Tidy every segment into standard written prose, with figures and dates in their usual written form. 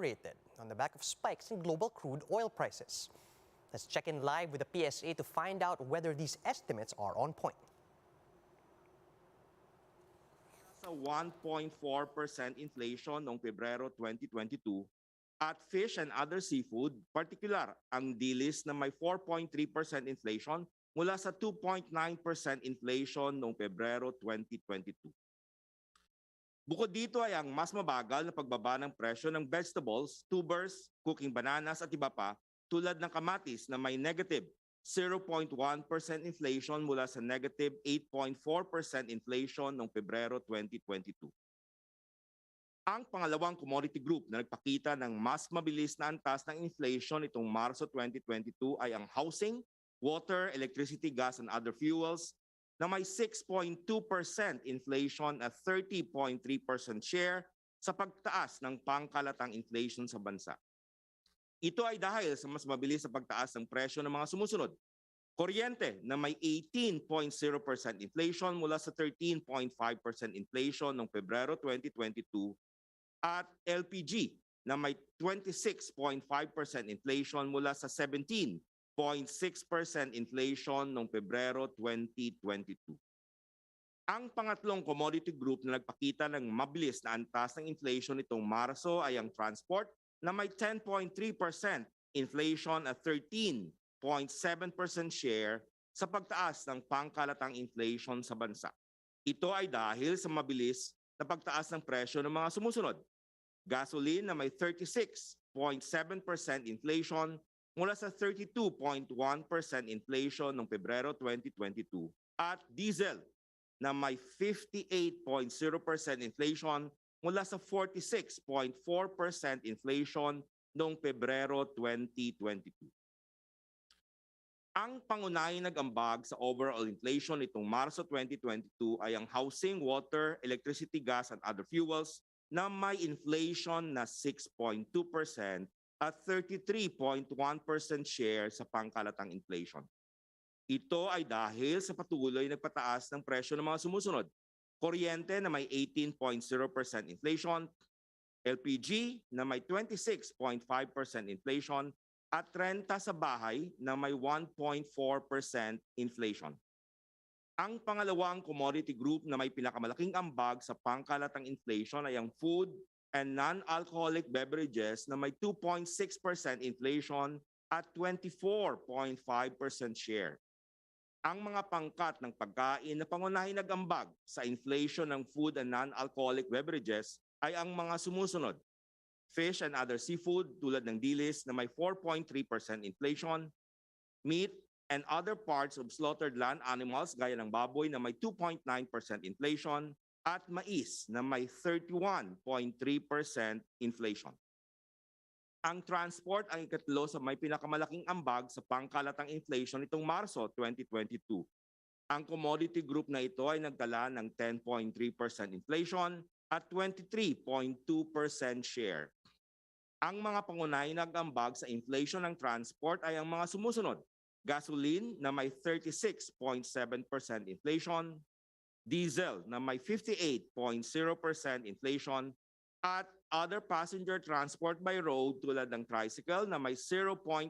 accelerated on the back of spikes in global crude oil prices. Let's check in live with the PSA to find out whether these estimates are on point. Sa 1.4% inflation noong Pebrero 2022 at fish and other seafood, particular ang dilis na may 4.3% inflation mula sa 2.9% inflation noong Pebrero 2022. Bukod dito ay ang mas mabagal na pagbaba ng presyo ng vegetables, tubers, cooking bananas at iba pa tulad ng kamatis na may negative 0.1% inflation mula sa negative 8.4% inflation noong Pebrero 2022. Ang pangalawang commodity group na nagpakita ng mas mabilis na antas ng inflation itong Marso 2022 ay ang housing, water, electricity, gas, and other fuels na may 6.2% inflation at 30.3% share sa pagtaas ng pangkalatang inflation sa bansa. Ito ay dahil sa mas mabilis na pagtaas ng presyo ng mga sumusunod. Kuryente na may 18.0% inflation mula sa 13.5% inflation noong Pebrero 2022 at LPG na may 26.5% inflation mula sa 17.6% inflation noong Pebrero 2022. Ang pangatlong commodity group na nagpakita ng mabilis na antas ng inflation nitong Marso ay ang transport na may 10.3% inflation at 13.7% share sa pagtaas ng pangkalatang inflation sa bansa. Ito ay dahil sa mabilis na pagtaas ng presyo ng mga sumusunod. Gasoline na may 36.7% inflation mula sa 32.1% inflation noong Pebrero 2022 at diesel na may 58.0% inflation mula sa 46.4% inflation noong Pebrero 2022. Ang pangunahing nag-ambag sa overall inflation nitong Marso 2022 ay ang housing, water, electricity, gas, and other fuels na may inflation na 6.2% at 33.1% share sa pangkalatang inflation. Ito ay dahil sa patuloy na pagtaas ng presyo ng mga sumusunod. Kuryente na may 18.0% inflation, LPG na may 26.5% inflation, at renta sa bahay na may 1.4% inflation. Ang pangalawang commodity group na may pinakamalaking ambag sa pangkalatang inflation ay ang food and non-alcoholic beverages na may 2.6% inflation at 24.5% share. Ang mga pangkat ng pagkain na pangunahing nag-ambag sa inflation ng food and non-alcoholic beverages ay ang mga sumusunod. Fish and other seafood tulad ng dilis na may 4.3% inflation, meat and other parts of slaughtered land animals gaya ng baboy na may 2.9% inflation, at mais na may 31.3% inflation. Ang transport ang ikatlo sa may pinakamalaking ambag sa pangkalatang inflation nitong Marso 2022. Ang commodity group na ito ay nagtala ng 10.3% inflation at 23.2% share. Ang mga pangunahing nag-ambag sa inflation ng transport ay ang mga sumusunod. Gasoline na may 36.7% inflation, diesel na may 58.0% inflation, at other passenger transport by road tulad ng tricycle na may 0.8%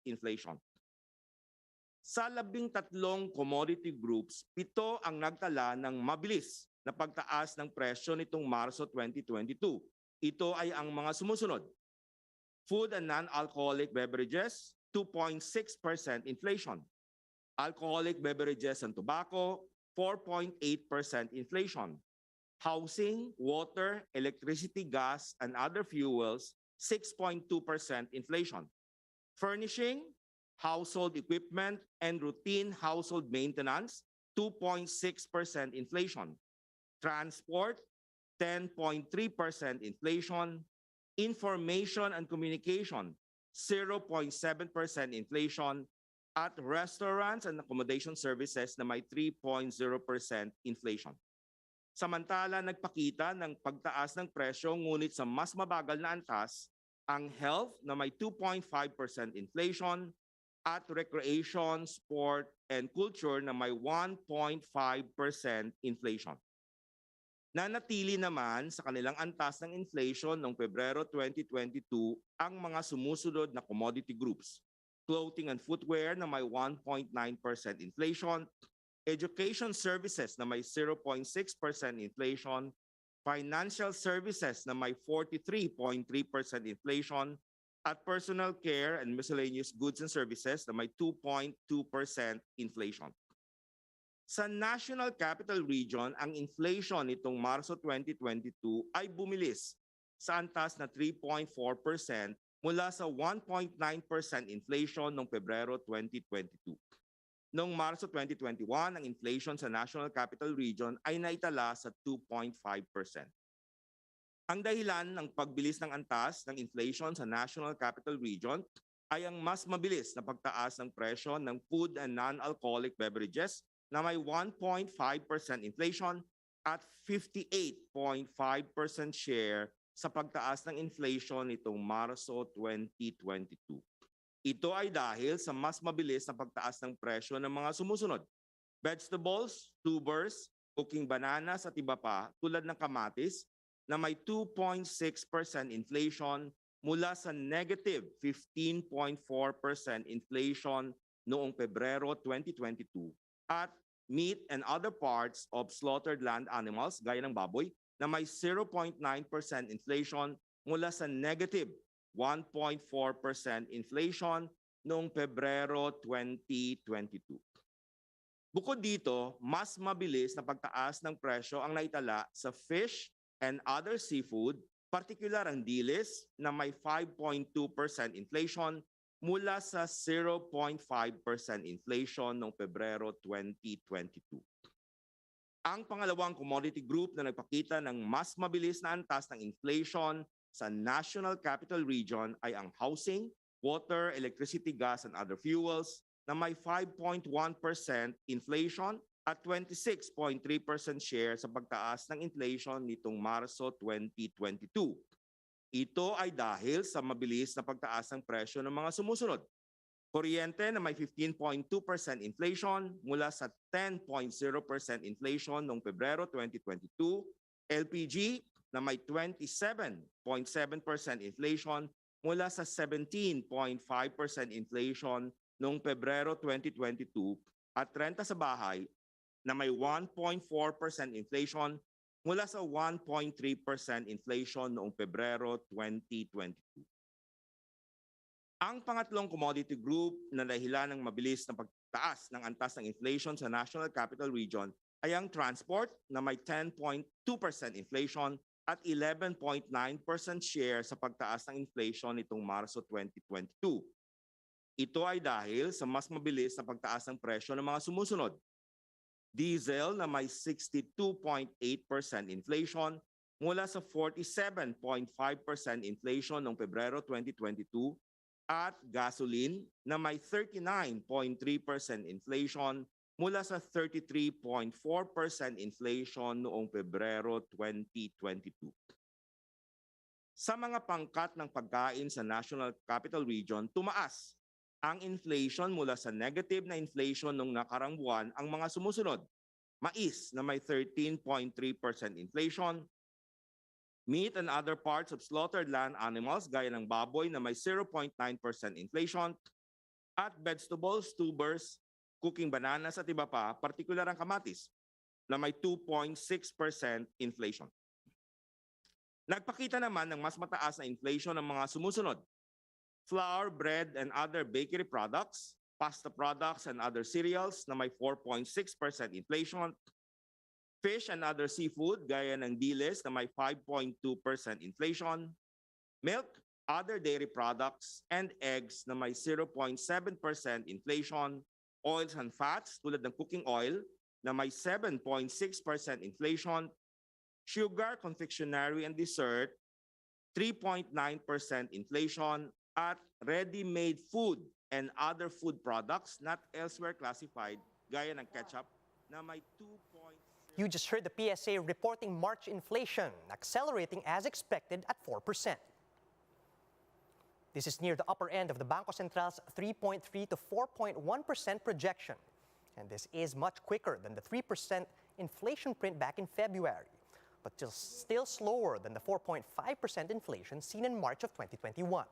inflation. Sa 13 commodity groups, 7 ang nagtala ng mabilis na pagtaas ng presyo nitong Marso 2022. Ito ay ang mga sumusunod. Food and non-alcoholic beverages, 2.6% inflation. Alcoholic beverages and tobacco, 4.8% inflation. Housing, water, electricity, gas, and other fuels, 6.2% inflation. Furnishing, household equipment, and routine household maintenance, 2.6% inflation. Transport, 10.3% inflation. Information and communication, 0.7% inflation. At restaurants and accommodation services na may 3.0% inflation. Samantala, nagpakita ng pagtaas ng presyo ngunit sa mas mabagal na antas ang health na may 2.5% inflation at recreation, sport, and culture na may 1.5% inflation. Nanatili naman sa kanilang antas ng inflation noong Pebrero 2022 ang mga sumusunod na commodity groups. Clothing and footwear na may 1.9% inflation, education services na may 0.6% inflation, financial services na may 43.3% inflation, at personal care and miscellaneous goods and services na may 2.2% inflation. Sa National Capital Region, ang inflation nitong Marso 2022 ay bumilis sa antas na 3.4% mula sa 1.9% inflation noong Pebrero 2022. Noong Marso 2021, ang inflation sa National Capital Region ay naitala sa 2.5%. Ang dahilan ng pagbilis ng antas ng inflation sa National Capital Region ay ang mas mabilis na pagtaas ng presyo ng food and non-alcoholic beverages na may 1.5% inflation at 58.5% share sa pagtaas ng inflation nitong Marso 2022. Ito ay dahil sa mas mabilis na pagtaas ng presyo ng mga sumusunod: vegetables, tubers, cooking bananas at iba pa tulad ng kamatis na may 2.6% inflation mula sa negative 15.4% inflation noong Pebrero 2022, at meat and other parts of slaughtered land animals gaya ng baboy na may 0.9% inflation mula sa negative 1.4% inflation noong Pebrero 2022. Bukod dito, mas mabilis na pagtaas ng presyo ang naitala sa fish and other seafood, partikular ang dilis na may 5.2% inflation mula sa 0.5% inflation noong Pebrero 2022. Ang pangalawang commodity group na nagpakita ng mas mabilis na antas ng inflation sa National Capital Region ay ang housing, water, electricity, gas, and other fuels na may 5.1% inflation at 26.3% share sa pagtaas ng inflation nitong Marso 2022. Ito ay dahil sa mabilis na pagtaas ng presyo ng mga sumusunod: kuryente na may 15.2% inflation mula sa 10.0% inflation noong Pebrero 2022, LPG na may 27.7% inflation mula sa 17.5% inflation noong Pebrero 2022, at renta sa bahay na may 1.4% inflation mula sa 1.3% inflation noong Pebrero 2022. Ang pangatlong commodity group na dahilan ng mabilis na pagtaas ng antas ng inflation sa National Capital Region ay ang transport na may 10.2% inflation at 11.9% share sa pagtaas ng inflation nitong Marso 2022. Ito ay dahil sa mas mabilis na pagtaas ng presyo ng mga sumusunod: diesel na may 62.8% inflation mula sa 47.5% inflation noong Pebrero 2022, at gasoline na may 39.3% inflation mula sa 33.4% inflation noong Pebrero 2022. Sa mga pangkat ng pagkain sa National Capital Region, tumaas ang inflation mula sa negative na inflation noong nakarang buwan ang mga sumusunod: mais na may 13.3% inflation, meat and other parts of slaughtered land animals gaya ng baboy na may 0.9% inflation, at vegetables, tubers, cooking bananas at iba pa, partikular ang kamatis na may 2.6% inflation. Nagpakita naman ng mas mataas na inflation ng mga sumusunod: flour, bread, and other bakery products, pasta products, and other cereals na may 4.6% inflation, fish and other seafood gaya ng dilis na may 5.2% inflation, milk, other dairy products, and eggs na may 0.7% inflation, oils and fats tulad ng cooking oil na may 7.6% inflation, sugar, confectionery, and dessert 3.9% inflation, at ready-made food and other food products not elsewhere classified gaya ng ketchup na may 2.0%. You just heard the PSA reporting March inflation accelerating as expected at 4%. This is near the upper end of the Bangko Central's 3.3 to 4.1% projection. And this is much quicker than the 3% inflation print back in February. but still slower than the 4.5% inflation seen in March of 2021.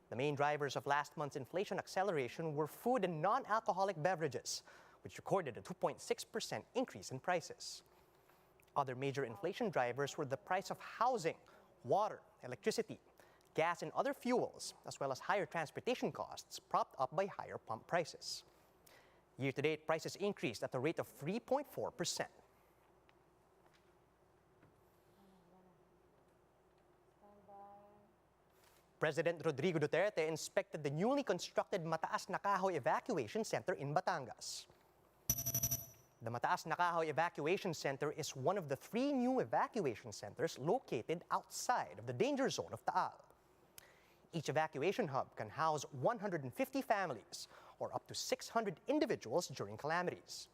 The main drivers of last month's inflation acceleration were food and non-alcoholic beverages, which recorded a 2.6% increase in prices. Other major inflation drivers were the price of housing, water, electricity, gas and other fuels, as well as higher transportation costs propped up by higher pump prices. Year-to-date, prices increased at a rate of 3.4%. President Rodrigo Duterte inspected the newly constructed Mataas na Kahoy Evacuation Center in Batangas. The Mataas na Kahoy Evacuation Center is one of the 3 new evacuation centers located outside of the danger zone of Taal. Each evacuation hub can house 150 families or up to 600 individuals during calamities.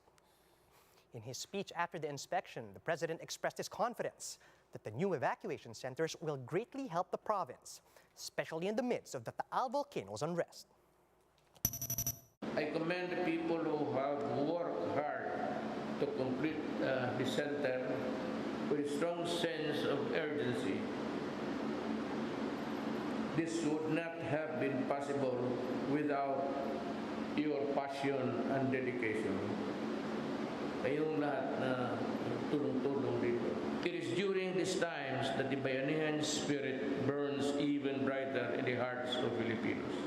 In his speech after the inspection, the president expressed his confidence that the new evacuation centers will greatly help the province, especially in the midst of the Taal volcano's unrest. I commend the people who have worked hard to complete the center with a strong sense of urgency. This would not have been possible without your passion and dedication. Kayong lahat na tulong-tulong dito. It is during these times that the Bayanihan spirit burns even brighter in the hearts of Filipinos.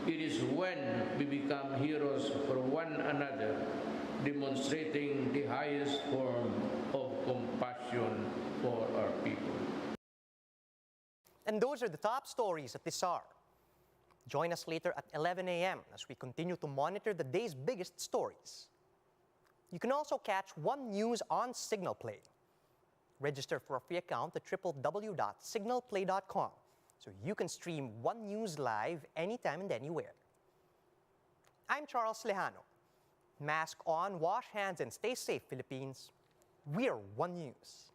It is when we become heroes for one another, demonstrating the highest form of compassion for our people. And those are the top stories at this hour. Join us later at 11 a.m. as we continue to monitor the day's biggest stories. You can also catch One News on Signal Play. Register for a free account at www.signalplay.com so you can stream One News live anytime and anywhere. I'm Charles Lejano. Mask on, wash hands, and stay safe, Philippines. We are One News.